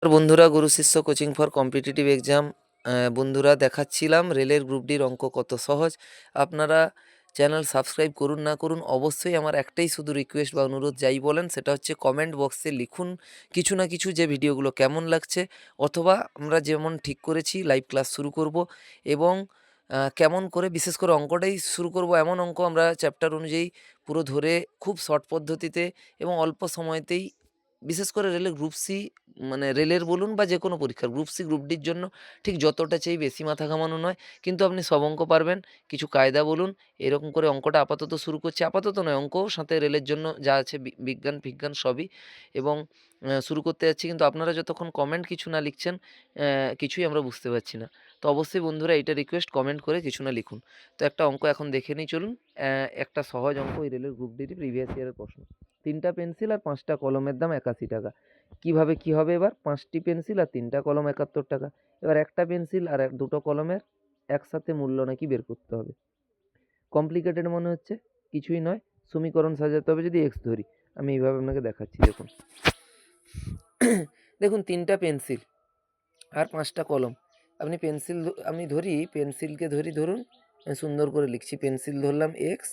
বন্ধুরা, গুরু শিষ্য coaching for competitive exam বন্ধুরা, দেখাচ্ছিলাম রেলের গ্রুপ ডির অঙ্ক কত সহজ। আপনারা চ্যানেল সাবস্ক্রাইব করুন না করুন, অবশ্যই আমার একটাই শুধু রিকোয়েস্ট বা অনুরোধ, যাই বলেন সেটা হচ্ছে কমেন্ট বক্সে লিখুন কিছু না কিছু, যে ভিডিওগুলো কেমন লাগছে, অথবা আমরা যেমন ঠিক করেছি লাইভ ক্লাস শুরু করব। এবং কেমন করে, বিশেষ করে অঙ্কটাই শুরু করব, এমন অঙ্ক আমরা চ্যাপ্টার অনুযায়ী পুরো ধরে খুব শর্ট পদ্ধতিতে এবং অল্প সময়তেই, বিশেষ করে রেলের গ্রুপ সি, মানে রেলের বলুন বা যে কোনো পরীক্ষার গ্রুপ সি গ্রুপ ডির জন্য ঠিক যতটা চাই, বেশি মাথা ঘামানো নয়, কিন্তু আপনি সব অঙ্ক পারবেন। কিছু কায়দা বলুন, এরকম করে অঙ্কটা আপাতত শুরু করছি। আপাতত নয়, অঙ্কও সাথে রেলের জন্য যা আছে বিজ্ঞান ফিজ্ঞান সবই। এবং শুরু করতে যাচ্ছি, কিন্তু আপনারা যতক্ষণ কমেন্ট কিছু না লিখছেন, কিছুই আমরা বুঝতে পারছি না। তো অবশ্যই বন্ধুরা, এটা রিকোয়েস্ট, কমেন্ট করে কিছু না লিখুন। তো একটা অঙ্ক এখন দেখে নিই, চলুন। একটা সহজ অঙ্ক, এই রেলের গ্রুপ ডির প্রিভিয়াস ইয়ারের প্রশ্ন। 3টা পেন্সিল আর 5টা কলমের দাম 81 টাকা। কিভাবে কি হবে এবার? 5টি পেন্সিল আর 3টা কলম 71 টাকা। এবার একটা পেন্সিল আর দুটো কলমের একসাথে মূল্য নাকি বের করতে হবে। কমপ্লিকেটেড মনে হচ্ছে? কিছুই নয়, সমীকরণ সাজাতে হবে। যদি এক্স ধরি, আমি এইভাবে আপনাকে দেখাচ্ছি, দেখুন। দেখুন, 3টা পেন্সিল আর 5টা কলম। আপনি পেন্সিল, আমি ধরি পেন্সিলকে ধরি, ধরুন, আমি সুন্দর করে লিখছি। পেন্সিল ধরলাম এক্স,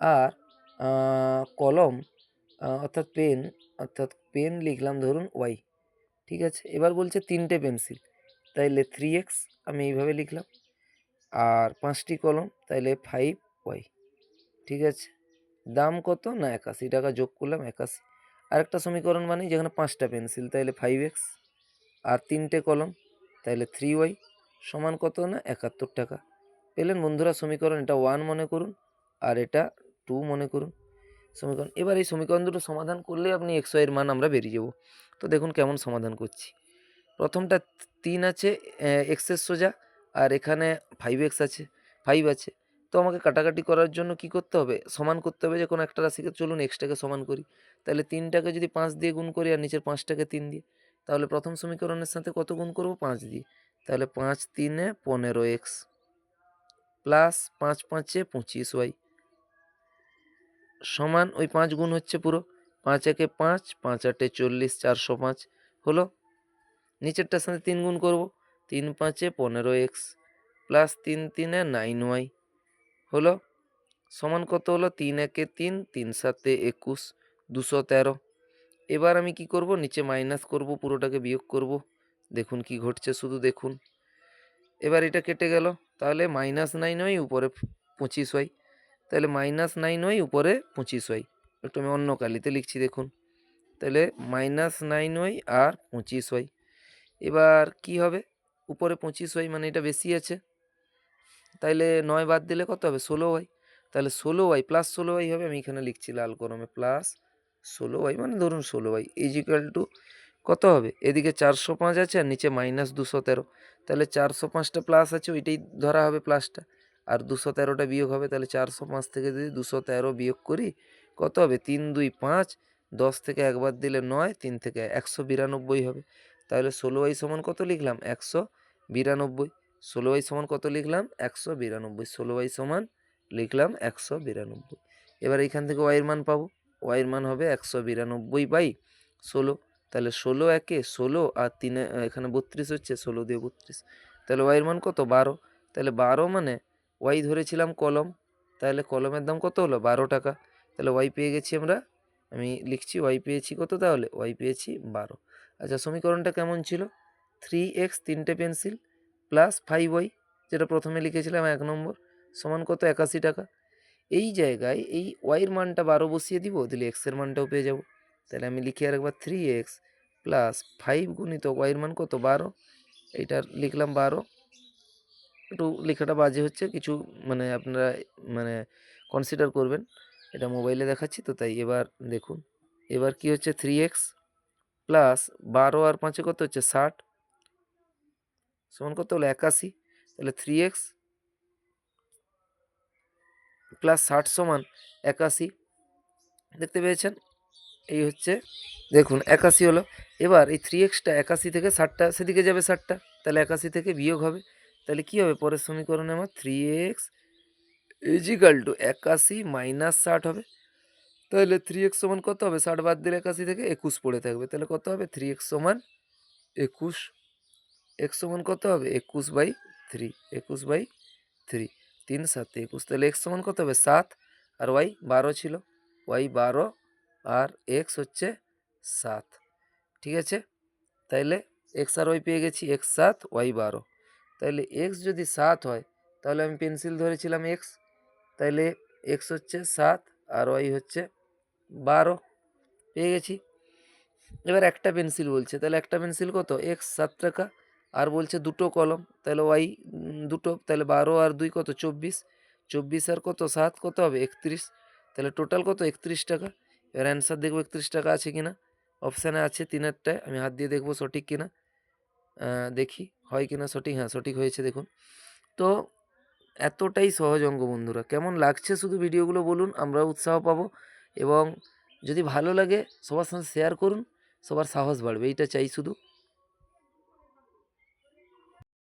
আর কলম অর্থাৎ পেন লিখলাম ধরুন ওয়াই। ঠিক আছে, এবার বলছে 3টে পেন্সিল, তাইলে 3x, আমি এইভাবে লিখলাম। আর 5টি কলম, তাইলে 5y। ঠিক আছে, দাম কত? না 81 টাকা, যোগ করলাম 81। আরেকটা সমীকরণ বানাই, যেখানে 5টা পেন্সিল, তাইলে 5x, আর 3টে কলম, তাইলে 3y, সমান কত? না 71 টাকা। পেলেন বন্ধুরা সমীকরণ? এটা 1 মনে করুন, আর এটা 2 মনে করুন সমীকরণ। এবার এই সমীকরণ দুটো সমাধান করলে আপনি এক্স ওয়াইয়ের মান আমরা বেরিয়ে যাব। তো দেখুন কেমন সমাধান করছি। প্রথমটা 3 আছে এক্সের সোজা, আর এখানে 5x আছে, 5 আছে। তো আমাকে কাটাকাটি করার জন্য কি করতে হবে? সমান করতে হবে যে কোনো একটা রাশিকে। চলুন এক্সটাকে সমান করি। তাহলে 3টাকে যদি 5 দিয়ে গুণ করি, আর নিচের 5টাকে 3 দিয়ে, তাহলে প্রথম সমীকরণের সাথে কত গুণ করব? 5 দিয়ে। তাহলে 5 3 15x, প্লাস 5 5 25y, সমান ওই 5 গুণ হচ্ছে পুরো। 5 একে 5, 5 আটে 40, 405 হলো। নিচেরটার সাথে 3 গুণ করব, 3 5 15x, প্লাস 3 3 9y হলো। সমান কত হলো? 3 একে 3, 3 7 21, 213। এবার আমি কি করব? নিচে মাইনাস করব, পুরোটাকে বিয়োগ করব। দেখুন কি ঘটছে, শুধু দেখুন। এবার এটা কেটে গেল, তাহলে -9y উপরে 25y, তাহলে -9y উপরে 25y। একটু আমি অন্য কালিতে লিখছি, দেখুন। তাহলে -9y আর 25y। এবার কি হবে? উপরে 25y, মানে এটা বেশি আছে, তাইলে 9 বাদ দিলে কত হবে? 16y। তাহলে 16y প্লাস 16y হবে। আমি এখানে লিখছি লাল কলমে, প্লাস 16y, মানে ধরুন 16y ইজ ইকুয়াল টু কত হবে? এদিকে 405 আছে, আর নিচে -213। তাহলে 405টা প্লাস আছে, ওইটাই ধরা হবে প্লাসটা, আর 213টা বিয়োগ হবে। তাহলে 405 থেকে যদি 213 বিয়োগ করি, কত হবে? 3 2 5, 10 থেকে একবার দিলে 9, 3 থেকে 192 হবে। তাহলে 16y সমান কত লিখলাম? 192। 16y সমান কত লিখলাম? 192। 16y সমান লিখলাম 192। এবার এখান থেকে ওয়াইয়ের মান পাবো। ওয়াইয়ের মান হবে 192/16। তাহলে 16 একে 16, আর 3 এখানে 32 হচ্ছে, 16 দিয়ে 32। তাহলে ওয়াইয়ের মান কত? 12। তাহলে 12 মানে ওয়াই ধরেছিলাম কলম, তাহলে কলমের দাম কত হলো? 12 টাকা। তাহলে ওয়াই পেয়ে গেছি আমরা। আমি লিখছি ওয়াই পেয়েছি কত? তাহলে ওয়াই পেয়েছি 12। আচ্ছা, সমীকরণটা কেমন ছিল? 3x 3টে পেন্সিল প্লাস 5y, যেটা প্রথমে লিখেছিলাম 1 নম্বর, সমান কত? 81 টাকা। এই জায়গায় এই ওয়াইয়ের মানটা 12 বসিয়ে দিব, দিলে এক্সের মানটাও পেয়ে যাব। তাহলে আমি লিখি আরেকবার, 3x প্লাস 5 গুণিত ওয়াইয়ের মান কত? 12। এইটার লিখলাম 12। একটু লেখাটা বাজে হচ্ছে, কিছু মানে আপনারা মানে কনসিডার করবেন। এটা মোবাইলে দেখাচ্ছি তো তাই। এবার দেখুন, এবার কি হচ্ছে? 3x প্লাস 12 আর 5 কত হচ্ছে? 60, সমান কত হলো? 81। তাহলে 3x প্লাস 60 সমান 81। দেখতে পেয়েছেন? এই হচ্ছে, দেখুন 81 হলো। এবার এই 3xটা 81 থেকে 60টা সেদিকে যাবে, 60টা, তাহলে 81 থেকে বিয়োগ হবে। তাহলে কি হবে পরের সমীকরণে? আমার 3x is equal to 81 minus 60 হবে। তাহলে 3x সমান কত হবে? 60 বাদ দিলে 81 থেকে 21 পড়ে থাকবে। তাহলে কত হবে? 3x সমান 21, এক্স সমান কত হবে 21/3, 21/3, 3 7 21, তাহলে এক্স সমান কত হবে 7, আর ওয়াই 12 ছিল, ওয়াই 12 আর এক্স হচ্ছে 7। ঠিক আছে, তাইলে এক্স আর ওয়াই পেয়ে গেছি, এক্স 7 ওয়াই 12। তাইলে এক্স যদি 7 হয় তাহলে আমি পেন্সিল ধরেছিলাম এক্স, তাইলে এক্স হচ্ছে 7 আর ওয়াই হচ্ছে 12, পেয়ে গেছি। এবার একটা পেন্সিল বলছে, তাহলে একটা পেন্সিল কত এক্স 7 টাকা, আর বলছে দুটো কলম, তাহলে ওয়াই দুটো, তাহলে 12 আর 2 কত 24, 24 আর কত 7 কত হবে 31, তাহলে টোটাল কত 31 টাকা। এবার অ্যান্সার দেখবো 31 টাকা আছে কিনা, অপশানে আছে তিনেরটায়, আমি হাত দিয়ে দেখবো সঠিক কিনা। দেখি হয় কিনা সঠিক, হ্যাঁ সঠিক হয়েছে দেখুন। তো এতটাই সহজ অঙ্ক বন্ধুরা, কেমন লাগছে শুধু ভিডিওগুলো বলুন, আমরাও উৎসাহ পাবো, এবং যদি ভালো লাগে সবার সাথে শেয়ার করুন, সবার সাহস বাড়বে, এইটা চাই শুধু।